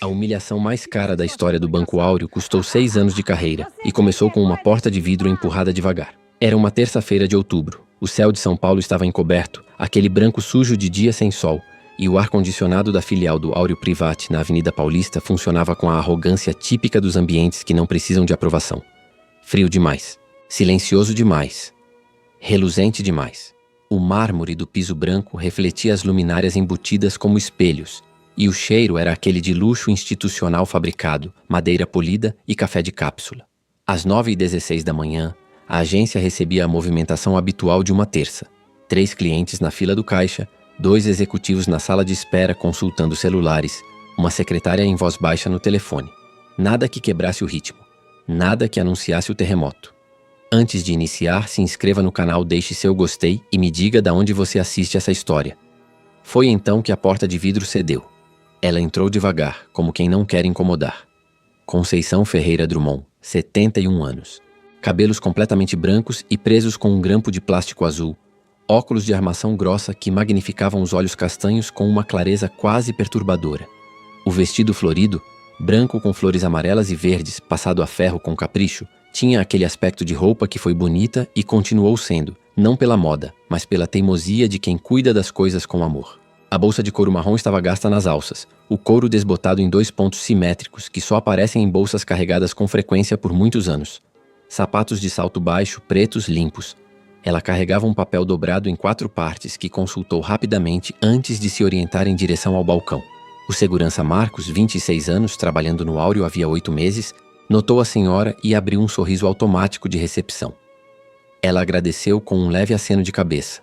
A humilhação mais cara da história do Banco Áureo custou 6 anos de carreira e começou com uma porta de vidro empurrada devagar. Era uma terça-feira de outubro. O céu de São Paulo estava encoberto, aquele branco sujo de dia sem sol, e o ar-condicionado da filial do Áureo Private na Avenida Paulista funcionava com a arrogância típica dos ambientes que não precisam de aprovação. Frio demais. Silencioso demais. Reluzente demais. O mármore do piso branco refletia as luminárias embutidas como espelhos, e o cheiro era aquele de luxo institucional fabricado, madeira polida e café de cápsula. Às 9h16 da manhã, a agência recebia a movimentação habitual de uma terça. 3 clientes na fila do caixa, 2 executivos na sala de espera consultando celulares, uma secretária em voz baixa no telefone. Nada que quebrasse o ritmo. Nada que anunciasse o terremoto. Antes de iniciar, se inscreva no canal, deixe seu gostei e me diga de onde você assiste essa história. Foi então que a porta de vidro cedeu. Ela entrou devagar, como quem não quer incomodar. Conceição Ferreira Drummond, 71 anos. Cabelos completamente brancos e presos com um grampo de plástico azul. Óculos de armação grossa que magnificavam os olhos castanhos com uma clareza quase perturbadora. O vestido florido, branco com flores amarelas e verdes, passado a ferro com capricho, tinha aquele aspecto de roupa que foi bonita e continuou sendo, não pela moda, mas pela teimosia de quem cuida das coisas com amor. A bolsa de couro marrom estava gasta nas alças, o couro desbotado em 2 pontos simétricos que só aparecem em bolsas carregadas com frequência por muitos anos. Sapatos de salto baixo, pretos, limpos. Ela carregava um papel dobrado em 4 partes que consultou rapidamente antes de se orientar em direção ao balcão. O segurança Marcos, 26 anos, trabalhando no Áureo havia 8 meses, notou a senhora e abriu um sorriso automático de recepção. Ela agradeceu com um leve aceno de cabeça.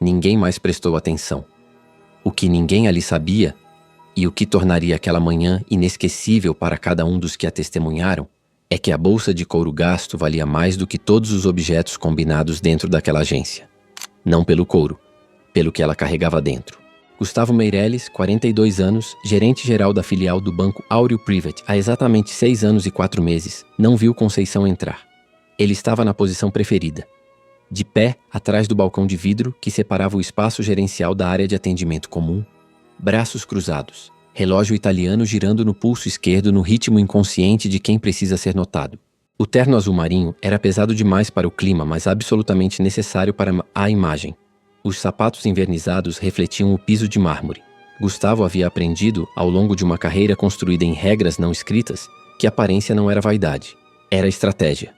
Ninguém mais prestou atenção. O que ninguém ali sabia, e o que tornaria aquela manhã inesquecível para cada um dos que a testemunharam, é que a bolsa de couro gasto valia mais do que todos os objetos combinados dentro daquela agência. Não pelo couro, pelo que ela carregava dentro. Gustavo Meirelles, 42 anos, gerente-geral da filial do Banco Áureo Private há exatamente 6 anos e 4 meses, não viu Conceição entrar. Ele estava na posição preferida, de pé atrás do balcão de vidro que separava o espaço gerencial da área de atendimento comum, braços cruzados, relógio italiano girando no pulso esquerdo no ritmo inconsciente de quem precisa ser notado. O terno azul marinho era pesado demais para o clima, mas absolutamente necessário para a imagem. Os sapatos envernizados refletiam o piso de mármore. Gustavo havia aprendido, ao longo de uma carreira construída em regras não escritas, que aparência não era vaidade, era estratégia.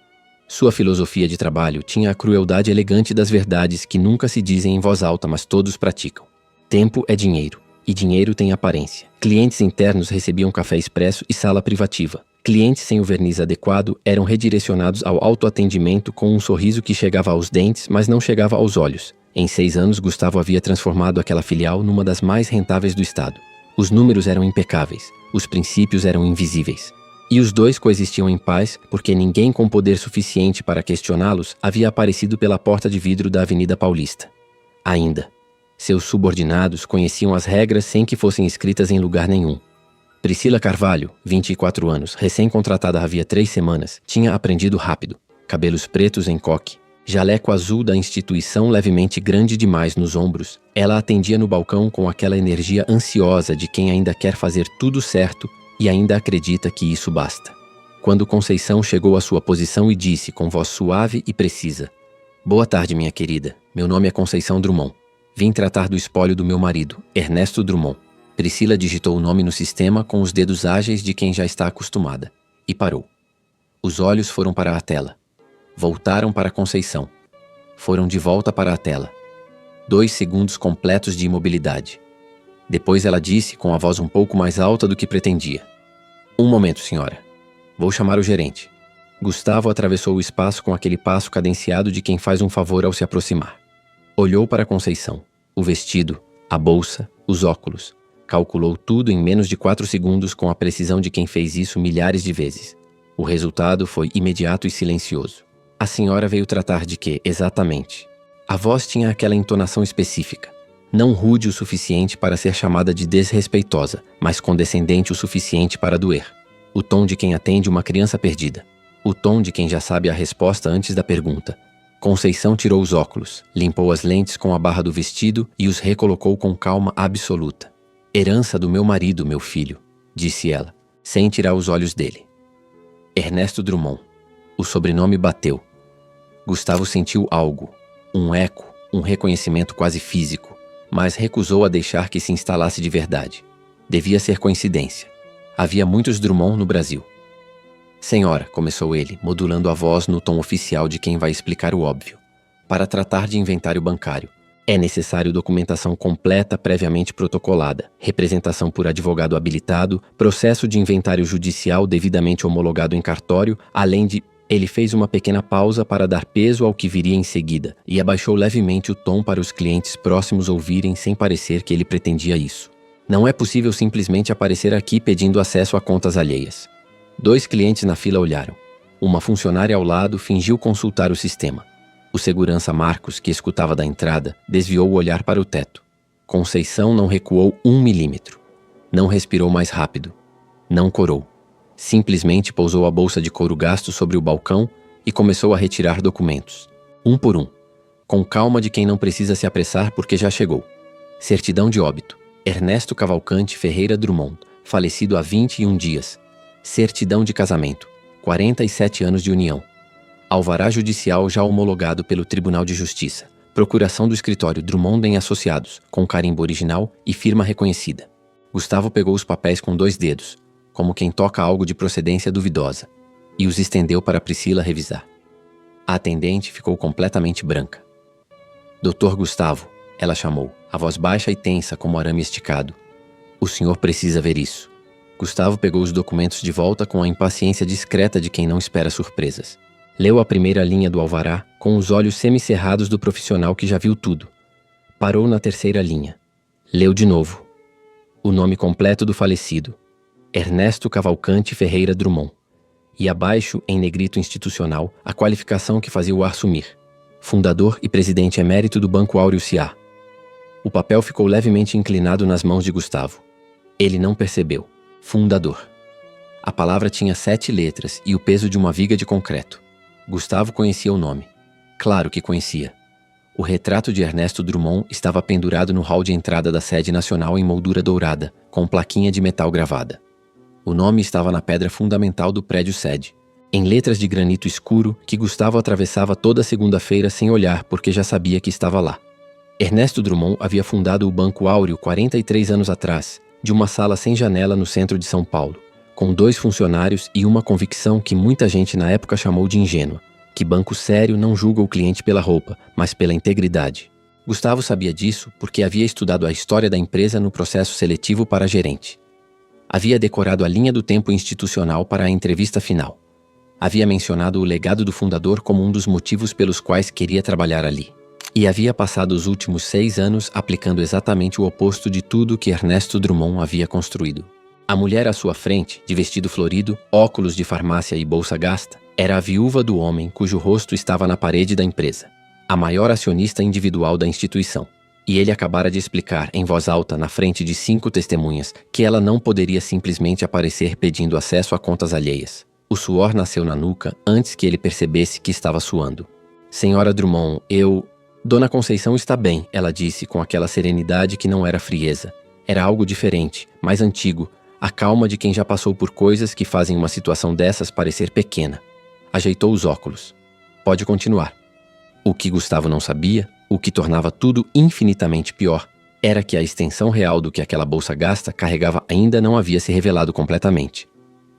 Sua filosofia de trabalho tinha a crueldade elegante das verdades que nunca se dizem em voz alta, mas todos praticam. Tempo é dinheiro, e dinheiro tem aparência. Clientes internos recebiam café expresso e sala privativa. Clientes sem o verniz adequado eram redirecionados ao autoatendimento com um sorriso que chegava aos dentes, mas não chegava aos olhos. Em 6 anos, Gustavo havia transformado aquela filial numa das mais rentáveis do estado. Os números eram impecáveis, os princípios eram invisíveis. E os dois coexistiam em paz porque ninguém com poder suficiente para questioná-los havia aparecido pela porta de vidro da Avenida Paulista. Ainda, seus subordinados conheciam as regras sem que fossem escritas em lugar nenhum. Priscila Carvalho, 24 anos, recém-contratada havia 3 semanas, tinha aprendido rápido. Cabelos pretos em coque, jaleco azul da instituição levemente grande demais nos ombros, ela atendia no balcão com aquela energia ansiosa de quem ainda quer fazer tudo certo e ainda acredita que isso basta. Quando Conceição chegou à sua posição e disse com voz suave e precisa: "Boa tarde, minha querida. Meu nome é Conceição Drummond. Vim tratar do espólio do meu marido, Ernesto Drummond." Priscila digitou o nome no sistema com os dedos ágeis de quem já está acostumada. E parou. Os olhos foram para a tela. Voltaram para Conceição. Foram de volta para a tela. 2 segundos completos de imobilidade. Depois ela disse com a voz um pouco mais alta do que pretendia: "Um momento, senhora. Vou chamar o gerente." Gustavo atravessou o espaço com aquele passo cadenciado de quem faz um favor ao se aproximar. Olhou para Conceição. O vestido, a bolsa, os óculos. Calculou tudo em menos de 4 segundos com a precisão de quem fez isso milhares de vezes. O resultado foi imediato e silencioso. A senhora veio tratar de quê, exatamente? A voz tinha aquela entonação específica. Não rude o suficiente para ser chamada de desrespeitosa, mas condescendente o suficiente para doer. O tom de quem atende uma criança perdida. O tom de quem já sabe a resposta antes da pergunta. Conceição tirou os óculos, limpou as lentes com a barra do vestido e os recolocou com calma absoluta. "Herança do meu marido, meu filho. disse ela, sem tirar os olhos dele. Ernesto Drummond. O sobrenome bateu. Gustavo sentiu algo, um eco, um reconhecimento quase físico, mas recusou a deixar que se instalasse de verdade. Devia ser coincidência. Havia muitos Drummond no Brasil. Senhora, começou ele, modulando a voz no tom oficial de quem vai explicar o óbvio. Para tratar de inventário bancário, é necessário documentação completa previamente protocolada, representação por advogado habilitado, processo de inventário judicial devidamente homologado em cartório, além de... Ele fez uma pequena pausa para dar peso ao que viria em seguida e abaixou levemente o tom para os clientes próximos ouvirem sem parecer que ele pretendia isso. Não é possível simplesmente aparecer aqui pedindo acesso a contas alheias. 2 clientes na fila olharam. Uma funcionária ao lado fingiu consultar o sistema. O segurança Marcos, que escutava da entrada, desviou o olhar para o teto. Conceição não recuou 1 milímetro. Não respirou mais rápido. Não corou. Simplesmente pousou a bolsa de couro gasto sobre o balcão e começou a retirar documentos, um por um, com calma de quem não precisa se apressar porque já chegou. Certidão de óbito. Ernesto Cavalcante Ferreira Drummond, falecido há 21 dias. Certidão de casamento. 47 anos de união. Alvará judicial já homologado pelo Tribunal de Justiça. Procuração do escritório Drummond em Associados, com carimbo original e firma reconhecida. Gustavo pegou os papéis com 2 dedos, como quem toca algo de procedência duvidosa, e os estendeu para Priscila revisar. A atendente ficou completamente branca. Doutor Gustavo, ela chamou, a voz baixa e tensa como arame esticado. O senhor precisa ver isso. Gustavo pegou os documentos de volta com a impaciência discreta de quem não espera surpresas. Leu a primeira linha do alvará com os olhos semicerrados do profissional que já viu tudo. Parou na terceira linha. Leu de novo. O nome completo do falecido. Ernesto Cavalcante Ferreira Drummond. E abaixo, em negrito institucional, a qualificação que fazia o ar sumir. Fundador e presidente emérito do Banco Áureo S.A. O papel ficou levemente inclinado nas mãos de Gustavo. Ele não percebeu. Fundador. A palavra tinha 7 letras e o peso de uma viga de concreto. Gustavo conhecia o nome. Claro que conhecia. O retrato de Ernesto Drummond estava pendurado no hall de entrada da sede nacional em moldura dourada, com plaquinha de metal gravada. O nome estava na pedra fundamental do prédio sede, em letras de granito escuro que Gustavo atravessava toda segunda-feira sem olhar porque já sabia que estava lá. Ernesto Drummond havia fundado o Banco Áureo 43 anos atrás, de uma sala sem janela no centro de São Paulo, com 2 funcionários e uma convicção que muita gente na época chamou de ingênua, que banco sério não julga o cliente pela roupa, mas pela integridade. Gustavo sabia disso porque havia estudado a história da empresa no processo seletivo para gerente. Havia decorado a linha do tempo institucional para a entrevista final. Havia mencionado o legado do fundador como um dos motivos pelos quais queria trabalhar ali. E havia passado os últimos 6 anos aplicando exatamente o oposto de tudo que Ernesto Drummond havia construído. A mulher à sua frente, de vestido florido, óculos de farmácia e bolsa gasta, era a viúva do homem cujo rosto estava na parede da empresa, a maior acionista individual da instituição. E ele acabara de explicar em voz alta na frente de 5 testemunhas que ela não poderia simplesmente aparecer pedindo acesso a contas alheias. O suor nasceu na nuca antes que ele percebesse que estava suando. Senhora Drummond, Dona Conceição está bem, ela disse com aquela serenidade que não era frieza. Era algo diferente, mais antigo, a calma de quem já passou por coisas que fazem uma situação dessas parecer pequena. Ajeitou os óculos. Pode continuar. O que Gustavo não sabia, o que tornava tudo infinitamente pior, era que a extensão real do que aquela bolsa gasta carregava ainda não havia se revelado completamente.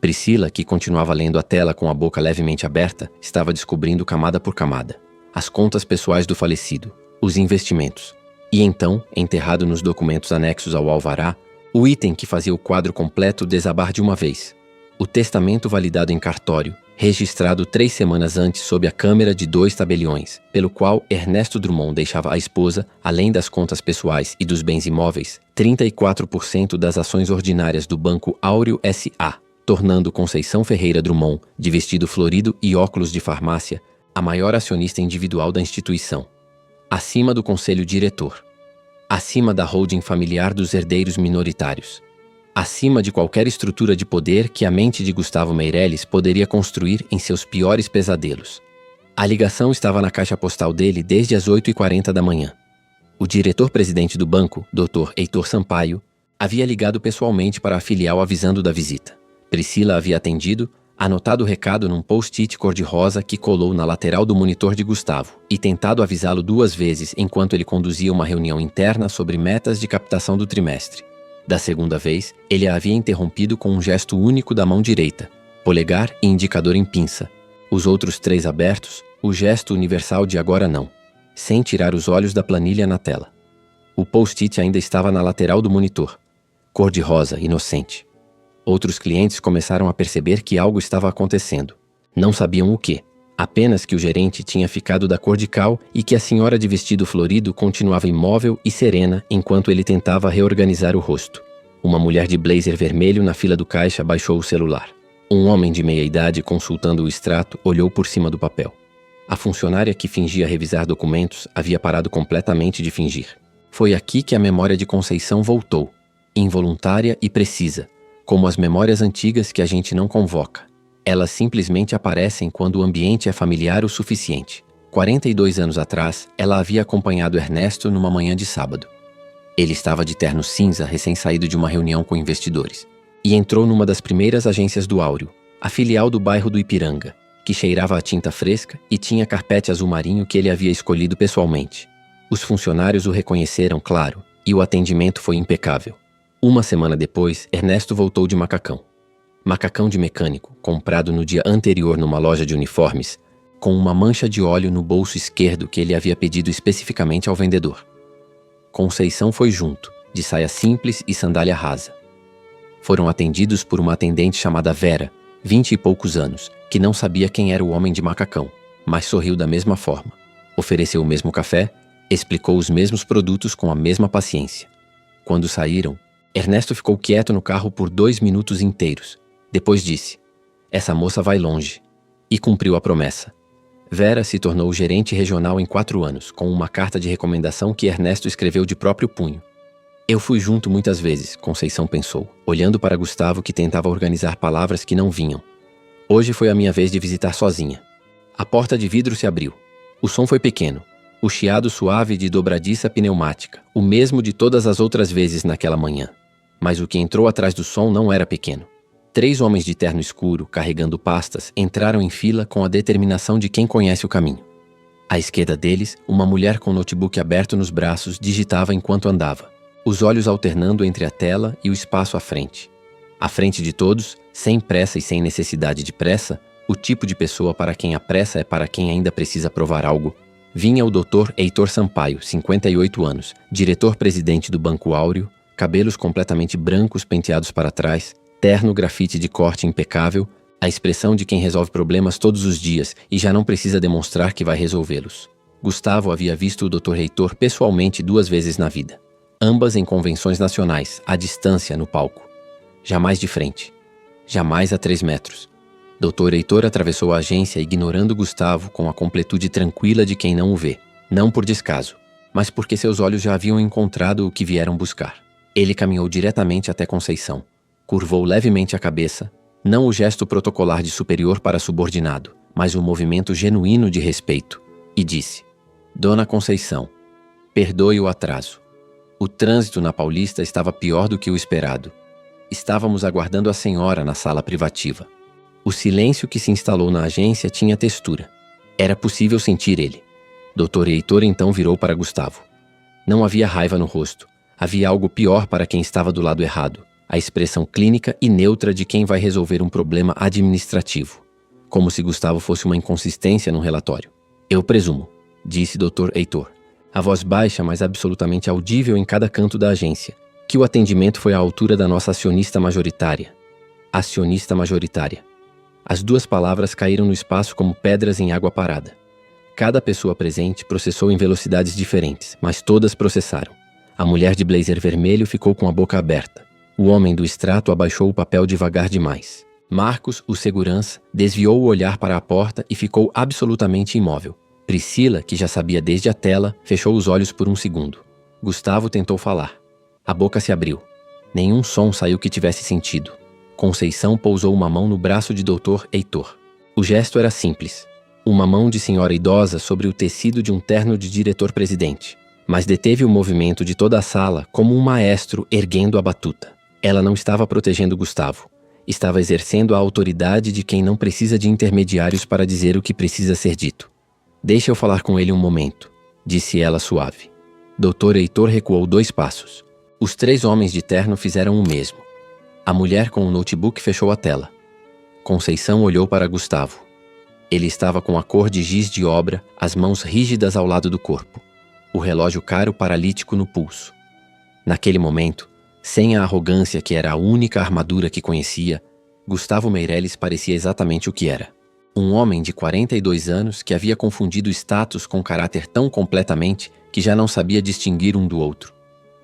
Priscila, que continuava lendo a tela com a boca levemente aberta, estava descobrindo camada por camada. As contas pessoais do falecido, os investimentos. E então, enterrado nos documentos anexos ao alvará, o item que fazia o quadro completo desabar de uma vez. O testamento validado em cartório, registrado 3 semanas antes sob a câmera de 2 tabeliões, pelo qual Ernesto Drummond deixava à esposa, além das contas pessoais e dos bens imóveis, 34% das ações ordinárias do Banco Áureo S.A., tornando Conceição Ferreira Drummond, de vestido florido e óculos de farmácia, a maior acionista individual da instituição. Acima do conselho diretor. Acima da holding familiar dos herdeiros minoritários. Acima de qualquer estrutura de poder que a mente de Gustavo Meireles poderia construir em seus piores pesadelos. A ligação estava na caixa postal dele desde as 8h40 da manhã. O diretor-presidente do banco, Dr. Heitor Sampaio, Havia ligado pessoalmente para a filial avisando da visita. Priscila havia atendido, anotado o recado num post-it cor-de-rosa que colou na lateral do monitor de Gustavo e tentado avisá-lo 2 vezes enquanto ele conduzia uma reunião interna sobre metas de captação do trimestre. Da segunda vez, ele a havia interrompido com um gesto único da mão direita, polegar e indicador em pinça. Os outros 3 abertos, o gesto universal de agora não, sem tirar os olhos da planilha na tela. O post-it ainda estava na lateral do monitor, cor-de-rosa, inocente. Outros clientes começaram a perceber que algo estava acontecendo. Não sabiam o quê, apenas que o gerente tinha ficado da cor de cal e que a senhora de vestido florido continuava imóvel e serena enquanto ele tentava reorganizar o rosto. Uma mulher de blazer vermelho na fila do caixa baixou o celular. Um homem de meia-idade consultando o extrato olhou por cima do papel. A funcionária que fingia revisar documentos havia parado completamente de fingir. Foi aqui que a memória de Conceição voltou, involuntária e precisa, como as memórias antigas que a gente não convoca. Elas simplesmente aparecem quando o ambiente é familiar o suficiente. 42 anos atrás, ela havia acompanhado Ernesto numa manhã de sábado. Ele estava de terno cinza, recém-saído de uma reunião com investidores, e entrou numa das primeiras agências do Áureo, a filial do bairro do Ipiranga, que cheirava a tinta fresca e tinha carpete azul marinho que ele havia escolhido pessoalmente. Os funcionários o reconheceram, claro, e o atendimento foi impecável. Uma semana depois, Ernesto voltou de macacão. Macacão de mecânico, comprado no dia anterior numa loja de uniformes, com uma mancha de óleo no bolso esquerdo que ele havia pedido especificamente ao vendedor. Conceição foi junto, de saia simples e sandália rasa. Foram atendidos por uma atendente chamada Vera, 20 e poucos anos, que não sabia quem era o homem de macacão, mas sorriu da mesma forma. Ofereceu o mesmo café, explicou os mesmos produtos com a mesma paciência. Quando saíram, Ernesto ficou quieto no carro por 2 minutos inteiros. Depois disse: "Essa moça vai longe." E cumpriu a promessa. Vera se tornou gerente regional em 4 anos, com uma carta de recomendação que Ernesto escreveu de próprio punho. Eu fui junto muitas vezes, Conceição pensou, olhando para Gustavo que tentava organizar palavras que não vinham. Hoje foi a minha vez de visitar sozinha. A porta de vidro se abriu. O som foi pequeno. O chiado suave de dobradiça pneumática, o mesmo de todas as outras vezes naquela manhã. Mas o que entrou atrás do som não era pequeno. 3 homens de terno escuro, carregando pastas, entraram em fila com a determinação de quem conhece o caminho. À esquerda deles, uma mulher com o notebook aberto nos braços digitava enquanto andava, os olhos alternando entre a tela e o espaço à frente. À frente de todos, sem pressa e sem necessidade de pressa, o tipo de pessoa para quem a pressa é para quem ainda precisa provar algo, vinha o Dr. Heitor Sampaio, 58 anos, diretor-presidente do Banco Áureo, cabelos completamente brancos penteados para trás, terno grafite de corte impecável, a expressão de quem resolve problemas todos os dias e já não precisa demonstrar que vai resolvê-los. Gustavo havia visto o Dr. Heitor pessoalmente 2 vezes na vida, ambas em convenções nacionais, à distância no palco. Jamais de frente, jamais a 3 metros. Dr. Heitor atravessou a agência ignorando Gustavo com a completude tranquila de quem não o vê, não por descaso, mas porque seus olhos já haviam encontrado o que vieram buscar. Ele caminhou diretamente até Conceição, curvou levemente a cabeça, não o gesto protocolar de superior para subordinado, mas o movimento genuíno de respeito, e disse: "Dona Conceição, perdoe o atraso. O trânsito na Paulista estava pior do que o esperado. Estávamos aguardando a senhora na sala privativa." O silêncio que se instalou na agência tinha textura. Era possível sentir ele. Dr. Heitor então virou para Gustavo. Não havia raiva no rosto. Havia algo pior para quem estava do lado errado. A expressão clínica e neutra de quem vai resolver um problema administrativo. Como se Gustavo fosse uma inconsistência num relatório. "Eu presumo", disse Dr. Heitor, a voz baixa, mas absolutamente audível em cada canto da agência, que o atendimento foi à altura da nossa acionista majoritária. Acionista majoritária. As 2 palavras caíram no espaço como pedras em água parada. Cada pessoa presente processou em velocidades diferentes, mas todas processaram. A mulher de blazer vermelho ficou com a boca aberta. O homem do extrato abaixou o papel devagar demais. Marcos, o segurança, desviou o olhar para a porta e ficou absolutamente imóvel. Priscila, que já sabia desde a tela, fechou os olhos por um segundo. Gustavo tentou falar. A boca se abriu. Nenhum som saiu que tivesse sentido. Conceição pousou uma mão no braço de Dr. Heitor. O gesto era simples. Uma mão de senhora idosa sobre o tecido de um terno de diretor-presidente. mas deteve o movimento de toda a sala como um maestro erguendo a batuta. Ela não estava protegendo Gustavo. Estava exercendo a autoridade de quem não precisa de intermediários para dizer o que precisa ser dito. Deixa eu falar com ele um momento, disse ela suave. Dr. Heitor recuou 2 passos. Os 3 homens de terno fizeram o mesmo. A mulher com o notebook fechou a tela. Conceição olhou para Gustavo. Ele estava com a cor de giz de obra, as mãos rígidas ao lado do corpo. O relógio caro paralítico no pulso. Naquele momento, sem a arrogância que era a única armadura que conhecia, Gustavo Meireles parecia exatamente o que era. Um homem de 42 anos que havia confundido status com caráter tão completamente que já não sabia distinguir um do outro.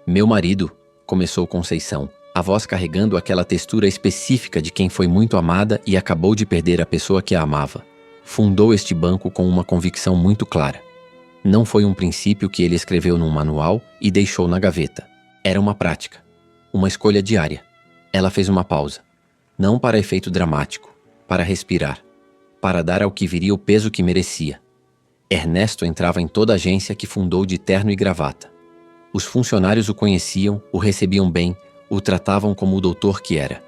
Meu marido, começou Conceição, a voz carregando aquela textura específica de quem foi muito amada e acabou de perder a pessoa que a amava. Fundou este banco com uma convicção muito clara. Não foi um princípio que ele escreveu num manual e deixou na gaveta. Era uma prática, uma escolha diária. Ela fez uma pausa. Não para efeito dramático, para respirar, para dar ao que viria o peso que merecia. Ernesto entrava em toda a agência que fundou de terno e gravata. Os funcionários o conheciam, o recebiam bem, o tratavam como o doutor que era.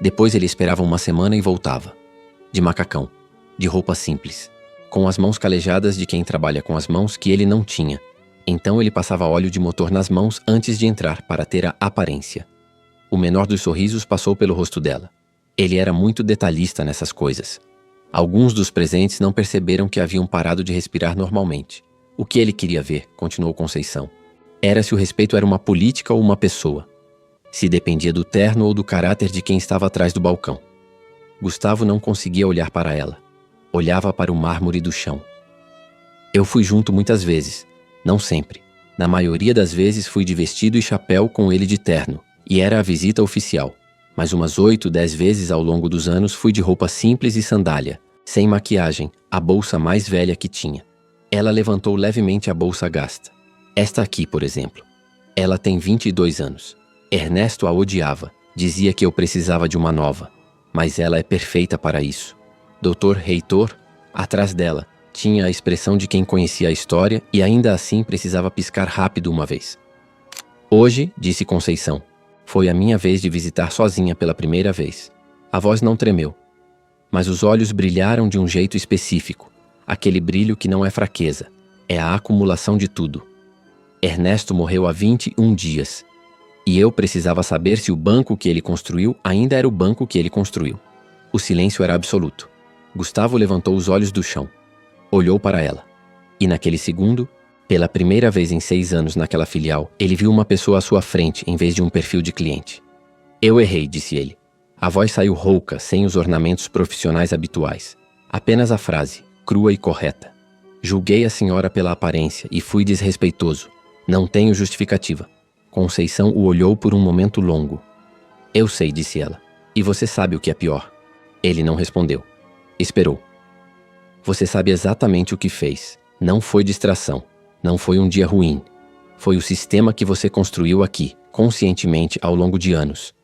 Depois ele esperava uma semana e voltava. De macacão, de roupa simples, com as mãos calejadas de quem trabalha com as mãos que ele não tinha. Então ele passava óleo de motor nas mãos antes de entrar para ter a aparência. O menor dos sorrisos passou pelo rosto dela. Ele era muito detalhista nessas coisas. Alguns dos presentes não perceberam que haviam parado de respirar normalmente. O que ele queria ver, continuou Conceição, era se o respeito era uma política ou uma pessoa. Se dependia do terno ou do caráter de quem estava atrás do balcão. Gustavo não conseguia olhar para ela. Olhava para o mármore do chão. Eu fui junto muitas vezes. Não sempre. Na maioria das vezes fui de vestido e chapéu com ele de terno. E era a visita oficial. Mas umas 8, 10 vezes ao longo dos anos fui de roupa simples e sandália. Sem maquiagem, a bolsa mais velha que tinha. Ela levantou levemente a bolsa gasta. Esta aqui, por exemplo. Ela tem 22 anos. Ernesto a odiava. Dizia que eu precisava de uma nova. Mas ela é perfeita para isso. Dr. Heitor, atrás dela, tinha a expressão de quem conhecia a história e ainda assim precisava piscar rápido uma vez. Hoje, disse Conceição, foi a minha vez de visitar sozinha pela primeira vez. A voz não tremeu, mas os olhos brilharam de um jeito específico. Aquele brilho que não é fraqueza, é a acumulação de tudo. Ernesto morreu há 21 dias. E eu precisava saber se o banco que ele construiu ainda era o banco que ele construiu. O silêncio era absoluto. Gustavo levantou os olhos do chão. Olhou para ela. E naquele segundo, pela primeira vez em 6 anos naquela filial, ele viu uma pessoa à sua frente em vez de um perfil de cliente. Eu errei, disse ele. A voz saiu rouca, sem os ornamentos profissionais habituais. Apenas a frase, crua e correta. Julguei a senhora pela aparência e fui desrespeitoso. Não tenho justificativa. Conceição o olhou por um momento longo. Eu sei, disse ela. E você sabe o que é pior. Ele não respondeu. Esperou. Você sabe exatamente o que fez. Não foi distração. Não foi um dia ruim. Foi o sistema que você construiu aqui, conscientemente ao longo de anos.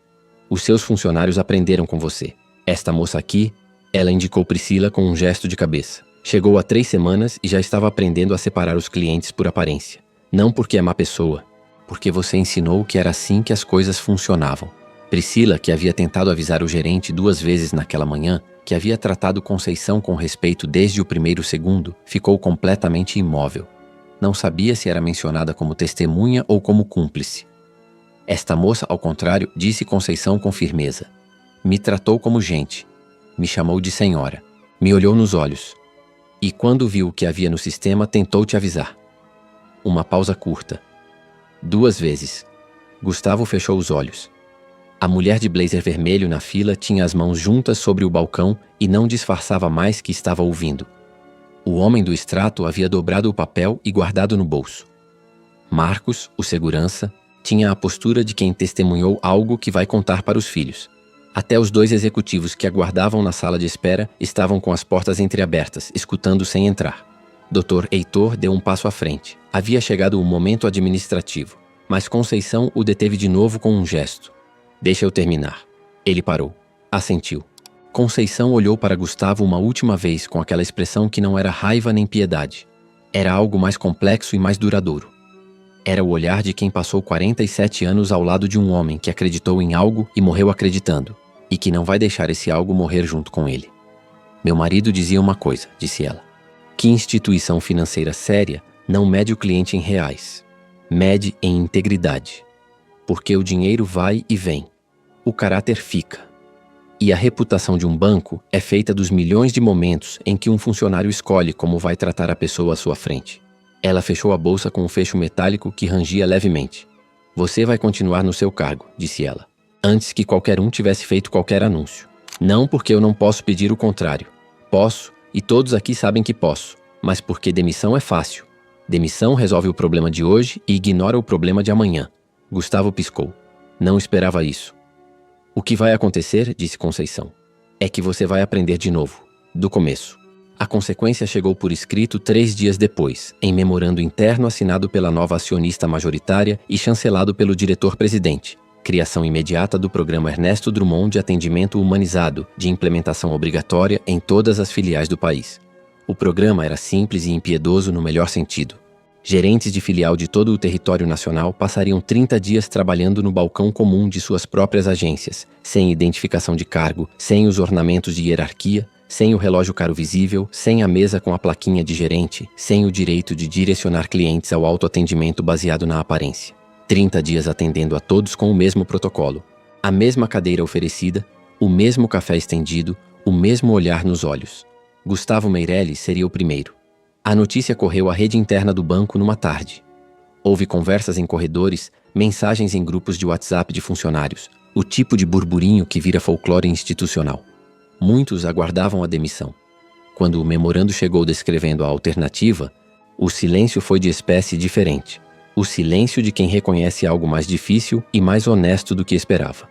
Os seus funcionários aprenderam com você. Esta moça aqui, ela indicou Priscila com um gesto de cabeça. Chegou há 3 semanas e já estava aprendendo a separar os clientes por aparência. Não porque é má pessoa, porque você ensinou que era assim que as coisas funcionavam. Priscila, que havia tentado avisar o gerente 2 vezes naquela manhã, que havia tratado Conceição com respeito desde o primeiro segundo, ficou completamente imóvel. Não sabia se era mencionada como testemunha ou como cúmplice. Esta moça, ao contrário, disse Conceição com firmeza. Me tratou como gente. Me chamou de senhora. Me olhou nos olhos. E quando viu o que havia no sistema, tentou te avisar. Uma pausa curta. 2 vezes. Gustavo fechou os olhos. A mulher de blazer vermelho na fila tinha as mãos juntas sobre o balcão e não disfarçava mais que estava ouvindo. O homem do extrato havia dobrado o papel e guardado no bolso. Marcos, o segurança, tinha a postura de quem testemunhou algo que vai contar para os filhos. Até os 2 executivos que aguardavam na sala de espera estavam com as portas entreabertas, escutando sem entrar. Dr. Heitor deu um passo à frente. Havia chegado o momento administrativo, mas Conceição o deteve de novo com um gesto. Deixa eu terminar. Ele parou. Assentiu. Conceição olhou para Gustavo uma última vez com aquela expressão que não era raiva nem piedade. Era algo mais complexo e mais duradouro. Era o olhar de quem passou 47 anos ao lado de um homem que acreditou em algo e morreu acreditando, e que não vai deixar esse algo morrer junto com ele. Meu marido dizia uma coisa, disse ela. Que instituição financeira séria não mede o cliente em reais, mede em integridade. Porque o dinheiro vai e vem, o caráter fica. E a reputação de um banco é feita dos milhões de momentos em que um funcionário escolhe como vai tratar a pessoa à sua frente. Ela fechou a bolsa com um fecho metálico que rangia levemente. Você vai continuar no seu cargo, disse ela, antes que qualquer um tivesse feito qualquer anúncio. Não porque eu não posso pedir o contrário. Posso, e todos aqui sabem que posso, mas porque demissão é fácil. Demissão resolve o problema de hoje e ignora o problema de amanhã. Gustavo piscou. Não esperava isso. O que vai acontecer, disse Conceição, é que você vai aprender de novo, do começo. A consequência chegou por escrito 3 dias depois, em memorando interno assinado pela nova acionista majoritária e chancelado pelo diretor-presidente. Criação imediata do programa Ernesto Drummond de atendimento humanizado, de implementação obrigatória em todas as filiais do país. O programa era simples e impiedoso no melhor sentido. Gerentes de filial de todo o território nacional passariam 30 dias trabalhando no balcão comum de suas próprias agências, sem identificação de cargo, sem os ornamentos de hierarquia, sem o relógio caro visível, sem a mesa com a plaquinha de gerente, sem o direito de direcionar clientes ao autoatendimento baseado na aparência. 30 dias atendendo a todos com o mesmo protocolo, a mesma cadeira oferecida, o mesmo café estendido, o mesmo olhar nos olhos. Gustavo Meirelles seria o primeiro. A notícia correu à rede interna do banco numa tarde. Houve conversas em corredores, mensagens em grupos de WhatsApp de funcionários, o tipo de burburinho que vira folclore institucional. Muitos aguardavam a demissão. Quando o memorando chegou descrevendo a alternativa, o silêncio foi de espécie diferente. O silêncio de quem reconhece algo mais difícil e mais honesto do que esperava.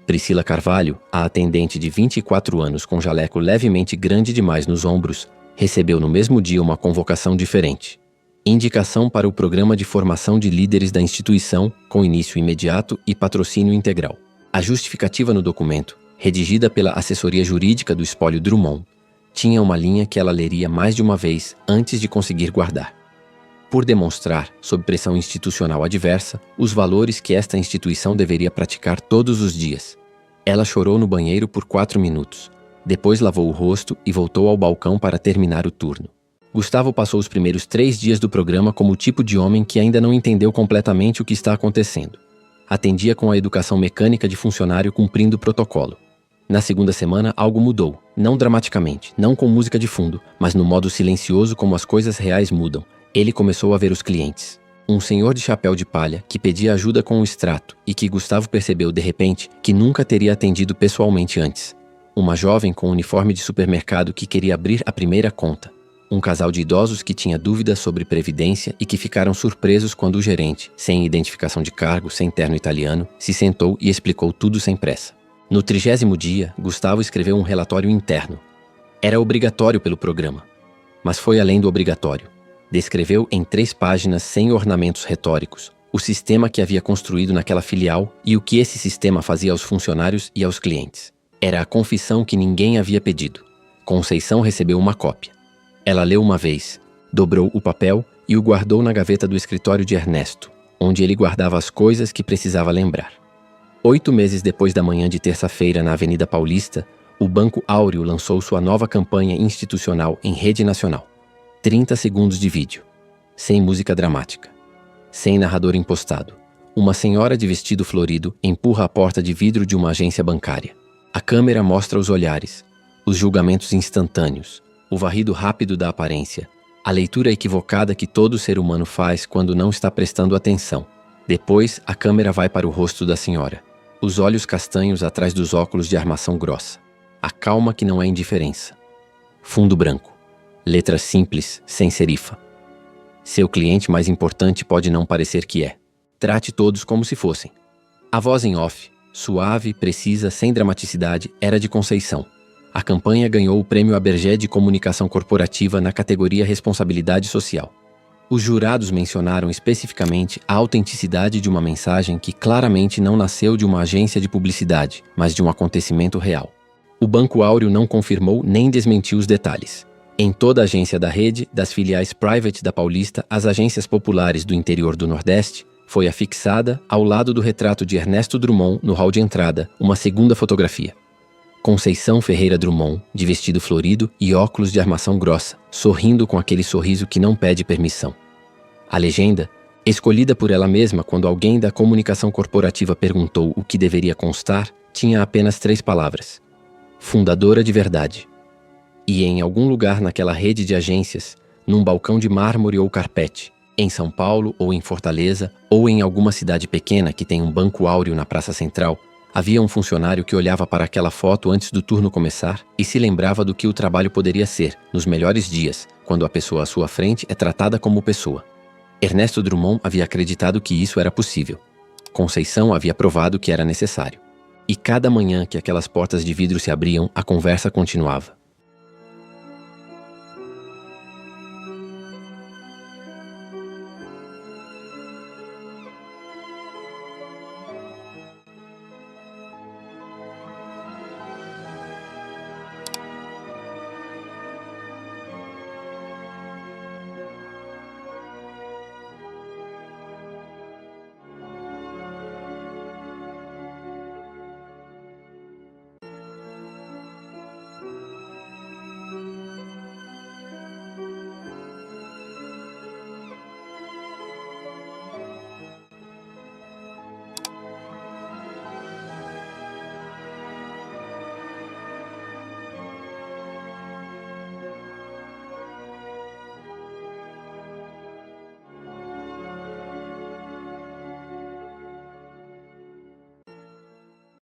Priscila Carvalho, a atendente de 24 anos com jaleco levemente grande demais nos ombros, recebeu no mesmo dia uma convocação diferente. Indicação para o programa de formação de líderes da instituição, com início imediato e patrocínio integral. A justificativa no documento, redigida pela assessoria jurídica do espólio Drummond, tinha uma linha que ela leria mais de uma vez antes de conseguir guardar. Por demonstrar, sob pressão institucional adversa, os valores que esta instituição deveria praticar todos os dias. Ela chorou no banheiro por 4 minutos. Depois lavou o rosto e voltou ao balcão para terminar o turno. Gustavo passou os primeiros 3 dias do programa como o tipo de homem que ainda não entendeu completamente o que está acontecendo. Atendia com a educação mecânica de funcionário cumprindo o protocolo. Na segunda semana, algo mudou. Não dramaticamente, não com música de fundo, mas no modo silencioso como as coisas reais mudam. Ele começou a ver os clientes. Um senhor de chapéu de palha que pedia ajuda com o extrato e que Gustavo percebeu de repente que nunca teria atendido pessoalmente antes. Uma jovem com uniforme de supermercado que queria abrir a primeira conta. Um casal de idosos que tinha dúvidas sobre previdência e que ficaram surpresos quando o gerente, sem identificação de cargo, sem terno italiano, se sentou e explicou tudo sem pressa. No 30º dia, Gustavo escreveu um relatório interno. Era obrigatório pelo programa, mas foi além do obrigatório. Descreveu em 3 páginas sem ornamentos retóricos o sistema que havia construído naquela filial e o que esse sistema fazia aos funcionários e aos clientes. Era a confissão que ninguém havia pedido. Conceição recebeu uma cópia. Ela leu uma vez, dobrou o papel e o guardou na gaveta do escritório de Ernesto, onde ele guardava as coisas que precisava lembrar. 8 meses depois da manhã de terça-feira na Avenida Paulista, o Banco Áureo lançou sua nova campanha institucional em rede nacional. 30 segundos de vídeo. Sem música dramática. Sem narrador impostado. Uma senhora de vestido florido empurra a porta de vidro de uma agência bancária. A câmera mostra os olhares, os julgamentos instantâneos, o varrido rápido da aparência, a leitura equivocada que todo ser humano faz quando não está prestando atenção. Depois, a câmera vai para o rosto da senhora. Os olhos castanhos atrás dos óculos de armação grossa. A calma que não é indiferença. Fundo branco. Letras simples, sem serifa. Seu cliente mais importante pode não parecer que é. Trate todos como se fossem. A voz em off, suave, precisa, sem dramaticidade, era de Conceição. A campanha ganhou o Prêmio Abergé de Comunicação Corporativa na categoria Responsabilidade Social. Os jurados mencionaram especificamente a autenticidade de uma mensagem que claramente não nasceu de uma agência de publicidade, mas de um acontecimento real. O Banco Áureo não confirmou nem desmentiu os detalhes. Em toda a agência da rede, das filiais private da Paulista às agências populares do interior do Nordeste, foi afixada, ao lado do retrato de Ernesto Drummond no hall de entrada, uma segunda fotografia. Conceição Ferreira Drummond, de vestido florido e óculos de armação grossa, sorrindo com aquele sorriso que não pede permissão. A legenda, escolhida por ela mesma quando alguém da comunicação corporativa perguntou o que deveria constar, tinha apenas 3 palavras: fundadora de verdade. E em algum lugar naquela rede de agências, num balcão de mármore ou carpete, em São Paulo ou em Fortaleza, ou em alguma cidade pequena que tem um banco áureo na praça central, havia um funcionário que olhava para aquela foto antes do turno começar e se lembrava do que o trabalho poderia ser, nos melhores dias, quando a pessoa à sua frente é tratada como pessoa. Ernesto Drummond havia acreditado que isso era possível. Conceição havia provado que era necessário. E cada manhã que aquelas portas de vidro se abriam, a conversa continuava.